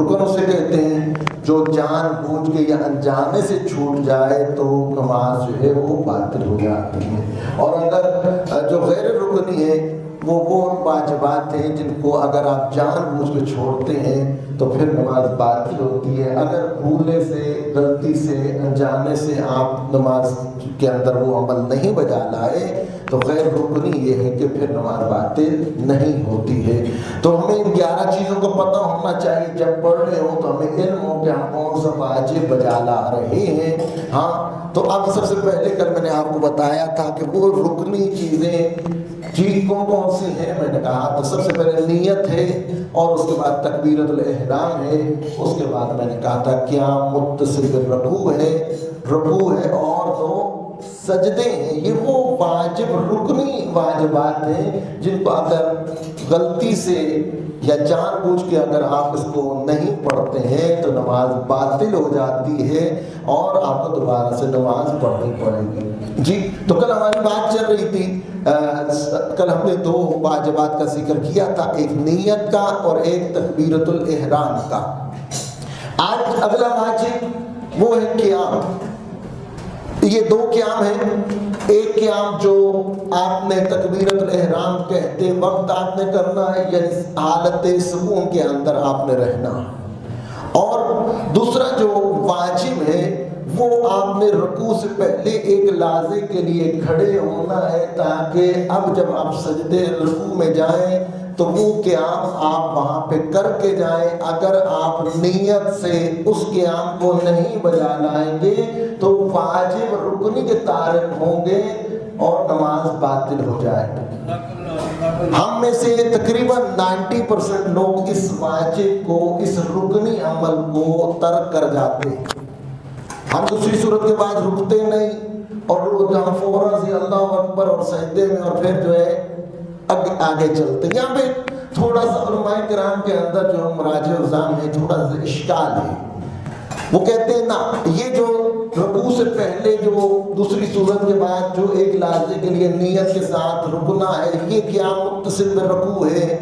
رکن اسے کہتے ہیں جو جان بوجھ کے یا انجانے سے چھوٹ جائے تو نماز جو ہے وہ باطل ہو جاتی ہے. اور اگر جو غیر رکنی ہے وہ واجبات ہیں جن کو اگر آپ جان بوجھ کے چھوڑتے ہیں تو پھر نماز باطل ہوتی ہے. اگر بھولنے سے غلطی سے انجانے سے آپ نماز کے اندر وہ عمل نہیں بجا لائے تو غیر رکنی یہ ہے کہ پھر نماز باطل نہیں ہوتی ہے. تو ہمیں ان 11 چیزوں کو پتہ ہونا چاہیے. جب پڑھ رہے ہوں تو ہمیں علم ہو کہ ہم کون سا واجب بجا لا رہے ہیں. ہاں تو اب سب سے پہلے کل میں نے آپ کو بتایا تھا کہ وہ رکنی چیزیں کون سی ہیں. میں نے کہا تو سب سے پہلے نیت ہے اور اس کے بعد تکبیرۃ الاحرام ہے. اس کے بعد میں نے کہا تھا قیام متصل بالرکوع ہے، رکوع ہے اور 2 سجدے ہیں. یہ وہ واجب رکنی واجبات ہیں جن کو اگر غلطی سے یا جان بوجھ کے اگر آپ اس کو نہیں پڑھتے ہیں تو نماز باطل ہو جاتی ہے اور آپ کو دوبارہ سے نماز پڑھنی پڑے گی. جی تو کل ہماری بات چل رہی تھی، کل ہم نے 2 واجبات کا ذکر کیا تھا، ایک نیت کا اور ایک تکبیرۃ الاحرام کا. آج اگلا واجب وہ ہے قیام. یہ 2 قیام ہیں. ایک قیام جو آپ نے تکبیرۃ الاحرام کہتے وقت آپ نے کرنا ہے، یعنی حالت سکون کے اندر آپ نے رہنا. اور دوسرا جو واجب ہے وہ آپ نے رکوع سے پہلے ایک لحظے کے لیے کھڑے ہونا ہے تاکہ اب جب آپ سجدے رکوع میں جائیں تو وہ قیام آپ وہاں پہ کر کے جائیں. اگر آپ نیت سے اس قیام کو نہیں بجا لائیں گے تو واجب رکنی کے تارک ہوں گے اور نماز باطل ہو جائے گی. ہم میں سے تقریباً 90% لوگ اس واجب کو، اس رکنی عمل کو ترک کر جاتے ہیں. ہم دوسری صورت کے بعد رکتے نہیں اور ہم فوراً سے اللہ اکبر اور سجدے میں اور پھر جو ہے آگے چلتے ہیں. یہاں پہ تھوڑا سا علماء کرام کے اندر جو مراجع الزام ہے تھوڑا سا اشکال ہے. وہ کہتے ہیں نا یہ جو رکوع سے پہلے جو دوسری صورت کے بعد جو ایک لحظے کے لیے نیت کے ساتھ رکنا ہے یہ قیام متصل بالرکوع ہے.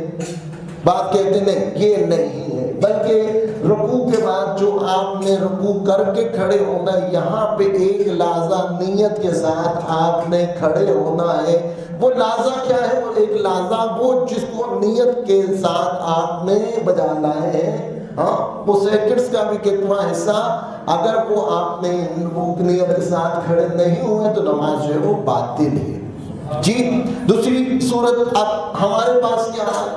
بات کہتے نہیں، یہ نہیں ہے، بلکہ رکوع کے بعد جو آپ نے رکوع کر کے کھڑے ہونا ہے یہاں پہ ایک لحظہ نیت کے ساتھ آپ نے کھڑے ہونا ہے. وہ لحظہ کیا ہے؟ وہ ایک لحظہ وہ جس کو نیت کے ساتھ آپ نے بجا لائے ہیں. ہاں وہ سیکنڈز کا بھی کتنا حصہ اگر وہ آپ نے وہ نیت کے ساتھ کھڑے نہیں ہوئے تو نماز جو ہے وہ باطل ہے. جی دوسری صورت اب ہمارے پاس کیا ہے،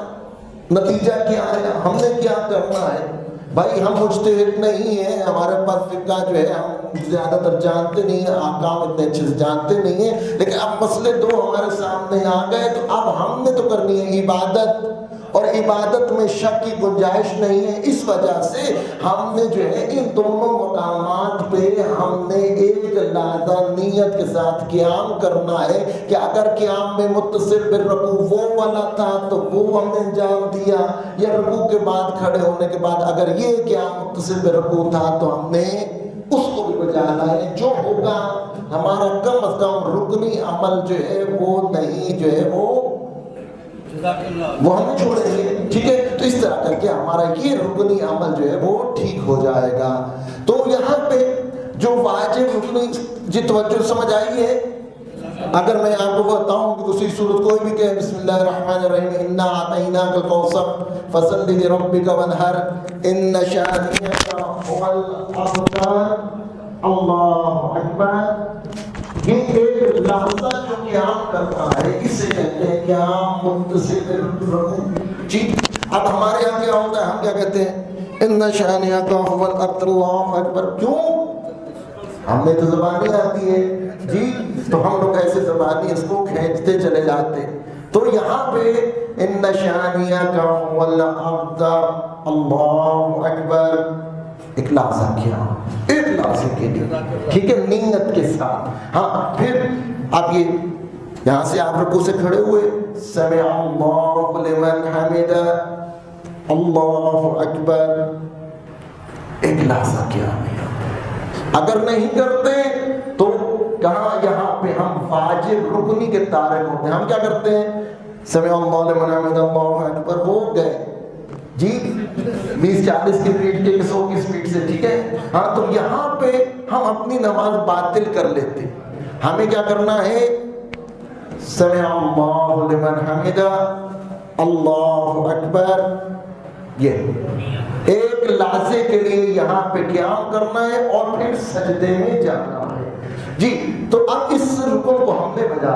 نتیجہ کیا ہے، ہم نے کیا کرنا ہے؟ بھائی ہم مجتہد نہیں ہیں، ہمارے پاس فقہ جو ہے ہم زیادہ تر جانتے نہیں ہیں، احکام اتنے اچھے سے جانتے نہیں ہیں، لیکن اب مسئلے 2 ہمارے سامنے آ گئے تو اب ہم نے تو کرنی ہے عبادت، اور عبادت میں شک کی گنجائش نہیں ہے. اس وجہ سے ہم نے جو ہے ان دونوں مقامات پہ ہم نے ایک لحظہ نیت کے ساتھ قیام کرنا ہے کہ اگر قیام میں متصل بالرکوع وہ والا تھا تو وہ ہم نے انجام دیا، یا رکوع کے بعد کھڑے ہونے کے بعد اگر یہ قیام متصل بالرکوع تھا تو ہم نے اس کو بھی بجانا ہے. جو ہوگا ہمارا کم از کم رکنی عمل جو ہے وہ نہیں جو ہے وہ ہمیں چھوڑیں گے. ٹھیک ہے، تو اس طرح کر کے ہمارا یہ رکنی عمل جو ہے وہ ٹھیک ہو جائے گا. تو یہاں پہ جو واجب رکنی جی توجہ سمجھ آئی ہے. اگر میں آپ کو بتاؤں کہ دوسری صورت کوئی بھی کہے بسم اللہ الرحمن الرحیم انا اعطیناک الکوثر فصل لربک وانحر ان شانئک هو الابتر، اللہ اکبر. یہ ایک لحظہ جو قیام کرتا ہے اسے کہتے ہیں قیام متصل بالرکوع. جی اب ہمارے یہاں کیا ہوتا ہے، ہم کیا کہتے ہیں ان شانئک هو الابتر، اللہ اکبر. کیوں؟ ہم نے تو زبانی آتی ہے جی، تو ہم لوگ ایسے زبانی اس کو کھینچتے چلے جاتے. تو یہاں پہ ان شانئک هو الابتر، اللہ اکبر ایک لحظہ کیا، ایک لحظے کے لیے، ٹھیک ہے، نیت کے ساتھ. ہاں پھر آپ یہ یہاں سے آپ رکوع سے کھڑے ہوئے سمع اللہ لمن حمدہ، اللہ اکبر، ایک لحظہ کیا. اگر نہیں کرتے تو کہاں یہاں پہ ہم واجب رکنی کے تارک ہوتے ہیں. ہم کیا کرتے ہیں سمع اللہ لمن حمدہ اللہ اکبر ہو گئے، جی 20-40 کی اسپیڈ کے 100 کی اسپیڈ سے، ٹھیک ہے ہاں، تو یہاں پہ ہم اپنی نماز باطل کر لیتے. ہمیں کیا کرنا ہے؟ سمع اللہ لمن حمدہ، اللہ اکبر، یہ ایک لحظے کے لیے یہاں پہ قیام کرنا ہے اور پھر سجدے میں جانا ہے. جی تو اب اس رکن کو ہم نے بجا.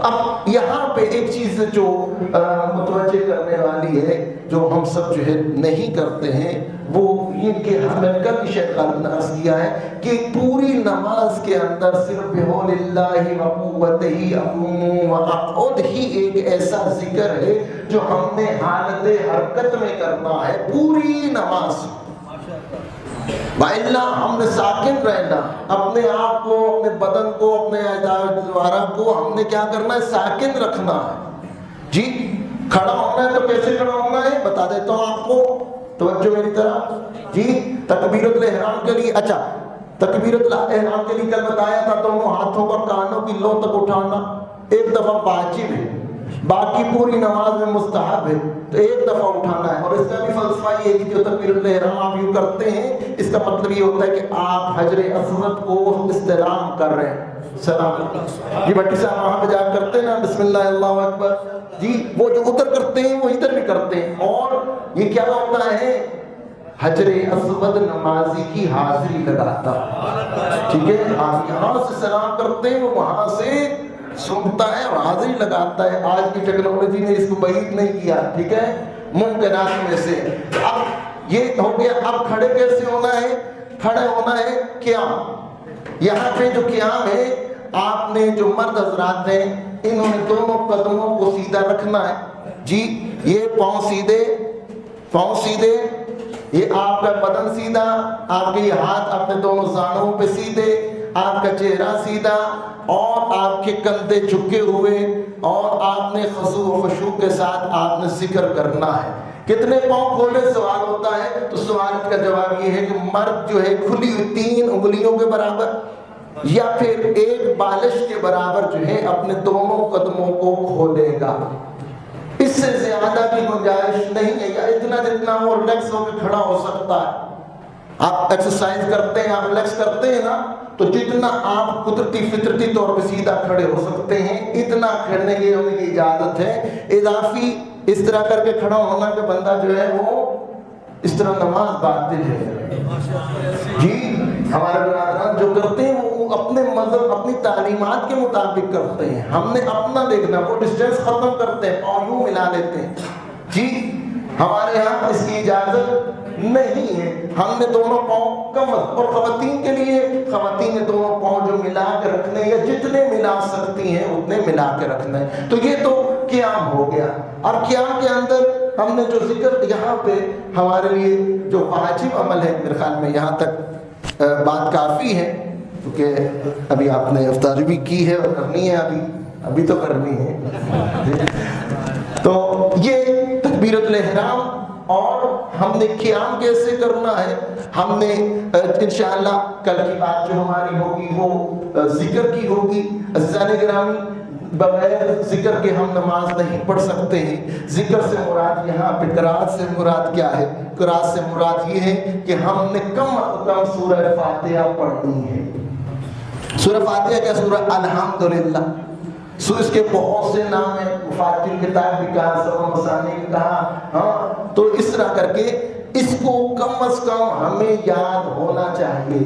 اب یہاں پہ ایک چیز جو متوجہ کرنے والی ہے، جو ہم سب جو ہے نہیں کرتے ہیں، وہ یہ کہ ہمیں کل شیخ خالد نے عرض کیا ہے کہ پوری نماز کے اندر صرف بحول اللہ و قوتہ اقوم و اقعد ہی ایک ایسا ذکر ہے جو ہم نے حالت حرکت میں کرنا ہے پوری نماز. وَإِلَّا ہم نے ساکن رہنا، اپنے آپ کو، اپنے بدن کو، اپنے دوارہ کو ہم نے کیا کرنا ہے؟ ساکن رکھنا ہے. جی کھڑا ہونا ہے تو کیسے کھڑا ہونا ہے بتا دیتا ہوں آپ کو، توجہ میری طرح. جی تکبیرۃ الاحرام کے لیے، اچھا تکبیرۃ الاحرام کے لیے کل بتایا تھا دونوں ہاتھوں پر کانوں کی لو تک اٹھانا ایک دفعہ واجب ہے، باقی پوری نماز میں مستحب ہے، تو ایک دفعہ اٹھانا ہے. اور اس کا بھی فلسفہ یہ ہے کہ جو تکبیرۃ الاحرام آپ یوں کرتے ہیں، اس کا مطلب یہ ہوتا ہے کہ آپ حجر اسود کو استلام کر رہے ہیں. سلام جی بھٹی صاحب وہاں پہ جا کرتے ہیں نا بسم اللہ اللہ اکبر، جی وہ جو ادھر کرتے ہیں وہ ادھر بھی کرتے ہیں. اور یہ کیا ہوتا ہے؟ حجر اسود نمازی کی حاضری لگاتا، ٹھیک ہے. آپ یہاں سے سلام کرتے ہیں، وہ وہاں سے سنتا ہے اور حاضری لگاتا ہے. آج کی ٹیکنالوجی نے اس کو بعید نہیں کیا، ٹھیک ہے، ممکنات میں سے. اب یہ ہو گیا. اب کھڑے کیسے ہونا ہے؟ کھڑے ہونا ہے قیام. یہاں پہ جو قیام ہے، آپ نے جو مرد حضرات ہیں انہوں نے دونوں قدموں کو سیدھا رکھنا ہے. جی یہ پاؤں سیدھے، پاؤں سیدھے، یہ آپ کا بدن سیدھا، آپ کے یہ ہاتھ اپنے دونوں زانوں پہ سیدھے، آپ کا چہرہ سیدھا، اور آپ کے کندھے جھکے ہوئے، اور آپ نے خضوع و خشوع کے ساتھ آپ نے ذکر کرنا ہے. کتنے پاؤں کھولے سوال ہوتا ہے، تو سوال کا جواب یہ ہے کہ مرد جو ہے کھلی ہوئی 3 انگلیوں کے برابر یا پھر ایک بالش کے برابر جو ہے اپنے دونوں قدموں کو کھولے گا. اس سے زیادہ کی گنجائش نہیں ہے، یا اتنا جتنا وہ ریلیکس ہو کے کھڑا ہو سکتا ہے. آپ ایکسرسائز کرتے ہیں، آپ ریلیکس کرتے ہیں نا، تو جتنا آپ قدرتی فطرتی طور پہ سیدھا کھڑے ہو سکتے ہیں اتنا کھڑنے کی ہونے کی اجازت ہے. اضافی اس طرح کر کے کھڑا ہونا کہ بندہ جو ہے وہ اس طرح نماز باطل ہے. جی ہمارے برادران جو کرتے ہیں وہ اپنے مذہب اپنی تعلیمات کے مطابق کرتے ہیں. ہم نے اپنا دیکھنا، وہ ڈسٹینس ختم کرتے ہیں، پاؤں یوں ملا لیتے ہیں. جی ہمارے ہاں اس کی اجازت نہیں ہے. ہم نے دونوں پاؤں کم، اور خواتین کے لیے، خواتین نے دونوں پاؤں جو ملا کے رکھنے یا جتنے ملا سکتی ہیں اتنے ملا کے رکھنا ہے. تو یہ تو قیام ہو گیا. اور قیام کے اندر ہم نے جو ذکر یہاں پہ ہمارے لیے جو واجب عمل ہے، میرے خیال میں یہاں تک بات کافی ہے، کیونکہ ابھی آپ نے افطاری بھی کی ہے اور کرنی ہے، ابھی تو کرنی ہے. تو یہ تکبیرۃ الاحرام، اور ہم نے قیام کیسے کرنا ہے، ہم نے انشاءاللہ کل کی بات جو ہماری ہوگی وہ ذکر کی ہوگی. عزیزان گرامی، بغیر ذکر کے ہم نماز نہیں پڑھ سکتے ہیں. ذکر سے مراد یہاں پہ قرات سے مراد کیا ہے؟ قرات سے مراد یہ ہے کہ ہم نے کم از کم سورہ فاتحہ پڑھنی ہے. سورہ فاتحہ کیا؟ سورہ الحمدللہ. اس کے بہت سے نام ہیں، مفاتیح الکتاب بھی کہا، سبع مثانی بھی کہا. ہاں تو اس طرح کر کے اس کو کم از کم ہمیں یاد ہونا چاہیے.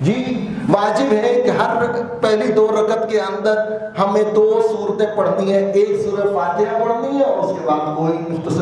جی واجب ہے کہ ہر پہلی 2 رکعت کے اندر ہمیں 2 سورتیں پڑھنی ہیں. ایک سورہ فاتحہ پڑھنی ہے اور اس کے بعد کوئی مختصر